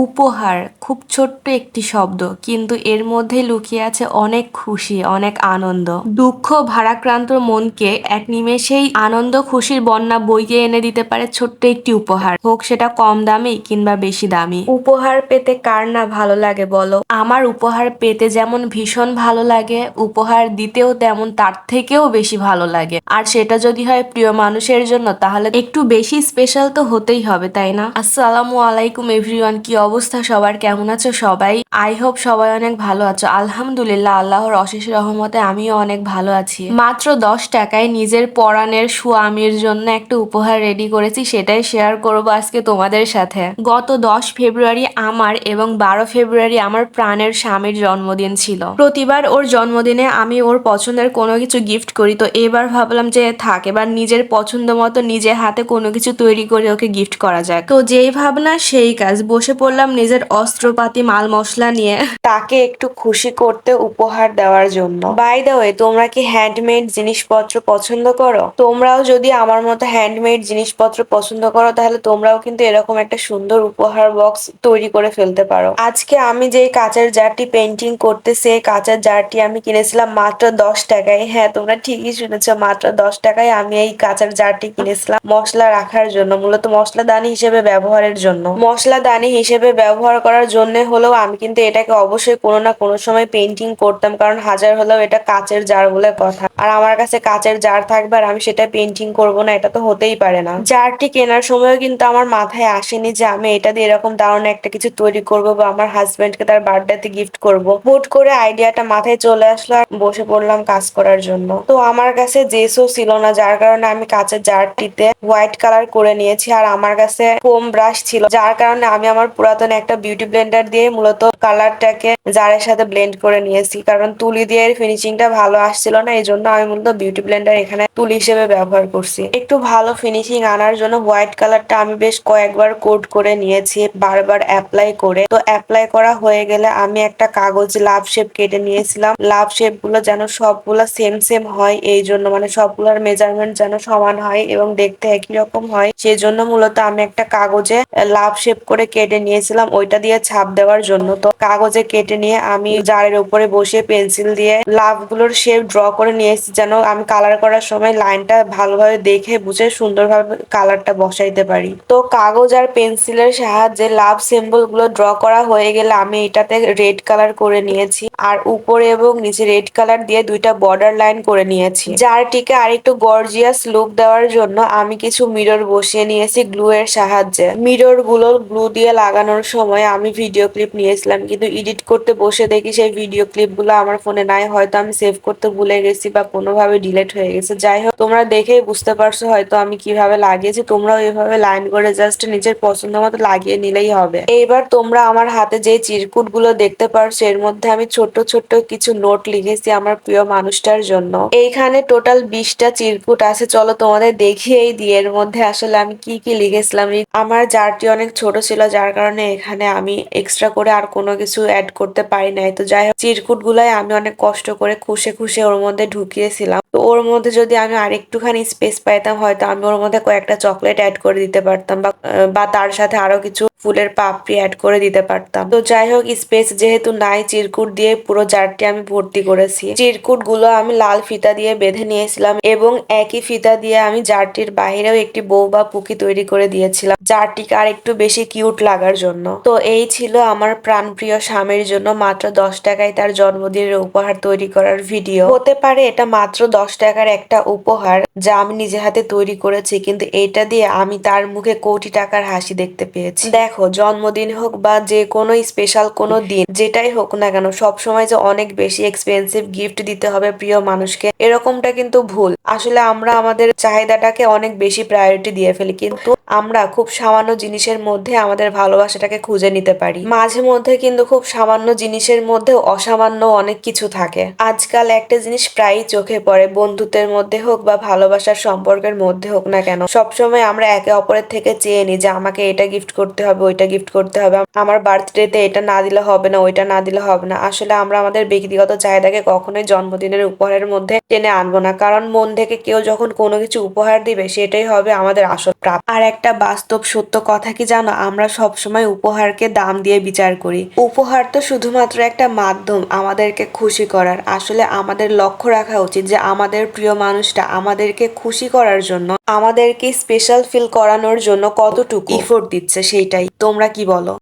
উপহার খুব ছোট্ট একটি শব্দ, কিন্তু এর মধ্যে লুকিয়ে আছে অনেক খুশি, অনেক আনন্দ। দুঃখ ভারাক্রান্ত মনকে এক নিমেষেই আনন্দ খুশির বন্যা বইয়ে এনে দিতে পারে ছোট্ট একটি উপহার, হোক সেটা কম দামি কিংবা বেশি দামি। উপহার পেতে কার না ভালো লাগে বলো? আমার উপহার পেতে যেমন ভীষণ ভালো লাগে, উপহার দিতেও তেমন তার থেকেও বেশি ভালো লাগে। আর সেটা যদি হয় প্রিয় মানুষের জন্য, তাহলে একটু বেশি স্পেশাল তো হতেই হবে, তাই না? আসসালামু আলাইকুম এভরিওয়ান, কি অবস্থা সবার? কেমন আছো সবাই? আই হোপ সবাই অনেক ভালো আছো। আলহামদুলিল্লাহ, আল্লাহর অশেষ রহমতে আমিও অনেক ভালো আছি। মাত্র 10 টাকায় নিজের পরাণের স্বামীর জন্য একটা উপহার রেডি করেছি, সেটাই শেয়ার করবো আজকে তোমাদের সাথে। গত 10 ফেব্রুয়ারি আমার এবং 12 ফেব্রুয়ারি আমার প্রাণের স্বামীর জন্মদিন ছিল। প্রতিবার ওর জন্মদিনে আমি ওর পছন্দের কোনো কিছু গিফট করি, তো এবার ভাবলাম যে থাক, এবার নিজের পছন্দ মতো নিজে হাতে কোনো কিছু তৈরি করে ওকে গিফট করা যাক। তো যেই ভাবনা সেই কাজ, বসে পড়লাম নিজের অস্ত্রপাতি মাল মশলা নিয়ে তাকে একটু খুশি করতে, উপহার দেওয়ার জন্য। বাই দ্য ওয়ে, তোমরা কি হ্যান্ডমেড জিনিসপত্র পছন্দ করো? তোমরাও যদি আমার মতো হ্যান্ডমেড জিনিসপত্র পছন্দ করো, তাহলে তোমরাও কিন্তু এরকম একটা সুন্দর উপহার বক্স তৈরি করে ফেলতে পারো। আজকে আমি যে কাঁচের জারটি পেন্টিং করতে, সেই কাঁচের জারটি আমি কিনেছিলাম মাত্র 10 টাকায়। হ্যাঁ, তোমরা ঠিকই শুনেছো, মাত্র 10 টাকায় আমি এই কাঁচের জারটি কিনেছিলাম মশলা রাখার জন্য, মূলত মশলাদানি হিসেবে ব্যবহারের জন্য। মশলাদানি হিসেবে ব্যবহার করার জন্য হলেও আমি কিন্তু এটাকে অবশ্যই কোনো না কোনো সময় পেন্টিং করতাম, কারণ হাজার হলেও এটা কাঁচের জার বলে কথা। আর আমার কাছে কাঁচের জার থাকবে আর আমি সেটা পেন্টিং করব না, এটা তো হতেই পারে না। জারটি কেনার সময়ও কিন্তু আমার মাথায় আসেনি যে আমি এটা দিয়ে এরকম দারুণ একটা কিছু তৈরি করব বা আমার হাজবেন্ডকে তার বার্থডেতে গিফট করব। হুট করে আইডিয়াটা মাথায় চলে আসলো আর বসে পড়লাম কাজ করার জন্য। তো আমার কাছে জেসও ছিল না, যার কারণে আমি কাঁচের জারটিতে হোয়াইট কালার করে নিয়েছি। আর আমার কাছে ফোম ব্রাশ ছিল, যার কারণে আমি আমার পুরাতন একটা বিউটি ব্লেন্ডার দিয়ে মূলত কালারটাকে জারের সাথে ব্লেন্ড করে নিয়েছি, কারণ তুলি দিয়ে ফিনিশিংটা ভালো আসছিল না, এই জন্য আমি মূলত বিউটি ব্লেন্ডার এখানে তুলি হিসেবে ব্যবহার করছি। একটু ভালো ফিনিশিং আনার জন্য হোয়াইট কালারটা আমি বেশ কয়েকবার কোট করে নিয়েছি, বারবার অ্যাপ্লাই করে। তো অ্যাপ্লাই করা হয়ে গেলে আমি একটা কাগজ লাভ শেপ কেটে নিয়েছিলাম। লাভ শেপ গুলো যেন সবগুলো সেম সেম হয়, এই জন্য মানে সবগুলোর মেজারমেন্ট যেন সমান হয় এবং দেখতে একই রকম হয়, সেই জন্য মূলত আমি একটা কাগজে লাভ শেপ করে কেটে নিয়েছিলাম ওইটা দিয়ে ছাপ দেওয়ার জন্য। তো কাগজে কেটে নিয়ে আমি জারের উপরে বসে পেন্সিল দিয়ে লাভ গুলোর শেপ ড্র করে নিয়েছি, যেন আমি কালার করার সময় লাইনটা ভালোভাবে দেখে বুঝে সুন্দরভাবে কালারটা বসাইতে পারি। তো কাগজ আর পেন্সিলের সাহায্যে লাভ সিম্বল গুলো ড্র করা হয়ে গেলে আমি এটাতে রেড কালার করে নিয়েছি, আর উপরে এবং নিচে রেড কালার দিয়ে দুইটা বর্ডার লাইন করে নিয়েছি। জারটিকে আরেকটু গর্জিয়াস লুক দেওয়ার জন্য আমি কিছু মিরর বসিয়ে নিয়েছি গ্লু এর সাহায্যে। মিরর গুলো গ্লু দিয়ে লাগানোর সময় আমি ভিডিও ক্লিপ নিয়েছিলাম, কিন্তু এডিট করতে বসে দেখি সেই ভিডিও ক্লিপ গুলো আমার ফোনে নাই, হয়তো আমি সেভ করতে ভুলে গেছি বা কোনোভাবে ডিলিট হয়ে গেছে। যাই হোক, তোমরা দেখেই বুঝতে পারছো হয়তো আমি কিভাবে লাগিয়েছি, তোমরাও এইভাবে লাইন করে জাস্ট নিজের পছন্দ মতো লাগিয়ে নিলেই হবে। এইবার তোমরা আমার হাতে যে চিরকুট গুলো দেখতে পারছো, এর মধ্যে আমি ছোট্ট ছোট্ট কিছু নোট লিখেছি আমার প্রিয় মানুষটার জন্য। এইখানে টোটাল 20টা চিরকুট আছে, চলো তোমাদের দেখিয়েই দিই এর মধ্যে আসলে আমি কি কি লিখেছিলাম। আমার জারটি অনেক ছোট ছিল, যার কারণে এখানে আমি এক্সট্রা করে আর কোনো কিছু অ্যাড করতে পারি নাই। তো যাই হোক, চিরকুট গুলাই আমি অনেক কষ্ট করে খুশে খুশে ওর মধ্যে ঢুকিয়েছিলাম। তো ওর মধ্যে যদি আমি আর একটুখানি স্পেস পাইতাম, হয়তো আমি ওর মধ্যে কয়েকটা চকলেট অ্যাড করে দিতে পারতাম, বা তার সাথে আরো কিছু ফুলের পাপড়ি অ্যাড করে দিতে পারতাম। তো যাই হোক, স্পেস যেহেতু নাই, চিরকুট দিয়ে পুরো জারটি আমি ভর্তি করেছি। চিরকুট গুলো আমি লাল ফিতা দিয়ে বেঁধে নিয়েছিলাম এবং একই ফিতা দিয়ে আমি জারটির বাহিরেও একটি বউ বা পুকি তৈরি করে দিয়েছিলাম, জারটিকে আর একটু বেশি কিউট লাগার জন্য। তো এই ছিল আমার প্রাণপ্রিয় স্বামীর জন্য মাত্র 10 টাকায় তার জন্মদিনের উপহার তৈরি করার ভিডিও। হতে পারে এটা মাত্র 10 টাকার একটা উপহার যা আমি নিজে হাতে তৈরি করেছি, কিন্তু এইটা দিয়ে আমি তার মুখে কোটি টাকার হাসি দেখতে পেয়েছি। দেখো, জন্মদিন হোক বা যে কোনো স্পেশাল কোনো দিন যেটাই হোক না কেন, সবসময় যে অনেক বেশি এক্সপেন্সিভ গিফট দিতে হবে প্রিয় মানুষকে, এরকমটা কিন্তু ভুল। আসলে আমরা আমাদের চাহিদাটাকে অনেক বেশি প্রায়োরিটি দিয়ে ফেলি, কিন্তু আমরা খুব সামান্য জিনিসের মধ্যে আমাদের ভালোবাসাটাকে খুঁজে নিতে পারি। মাঝে মধ্যে কিন্তু খুব সামান্য জিনিসের মধ্যে অসামান্য অনেক কিছু থাকে। আজকাল একটা জিনিস প্রায়ই চোখে পড়ে, বন্ধুত্বের মধ্যে হোক বা ভালোবাসার সম্পর্কের মধ্যে হোক না কেন, সবসময় আমরা একে অপরের থেকে চেয়ে নিই যে আমাকে এটা গিফট করতে হবে, ওইটা গিফট করতে হবে, আমার বার্থডেতে এটা না দিলে হবে না, ওইটা না দিলে হবে না। আসলে আমরা আমাদের ব্যক্তিগত চাহিদাকে কখনোই জন্মদিনের উপহারের মধ্যে টেনে আনবো না, কারণ মন থেকে কেউ যখন কোনো কিছু উপহার দিবে, সেটাই হবে আমাদের আসল প্রাপ্তি। আর একটা বাস্তব সত্য কথা কি জানো, আমরা সবসময় উপহারকে দাম দিয়ে বিচার করি। উপহার তো শুধুমাত্র একটা মাধ্যম আমাদেরকে খুশি করার। আসলে আমাদের লক্ষ্য রাখা উচিত যে আমাদের প্রিয় মানুষটা আমাদেরকে খুশি করার জন্য, আমাদেরকে স্পেশাল ফিল করানোর জন্য কতটুকু এফোর্ট দিচ্ছে সেইটাই। তোমরা কি বলো?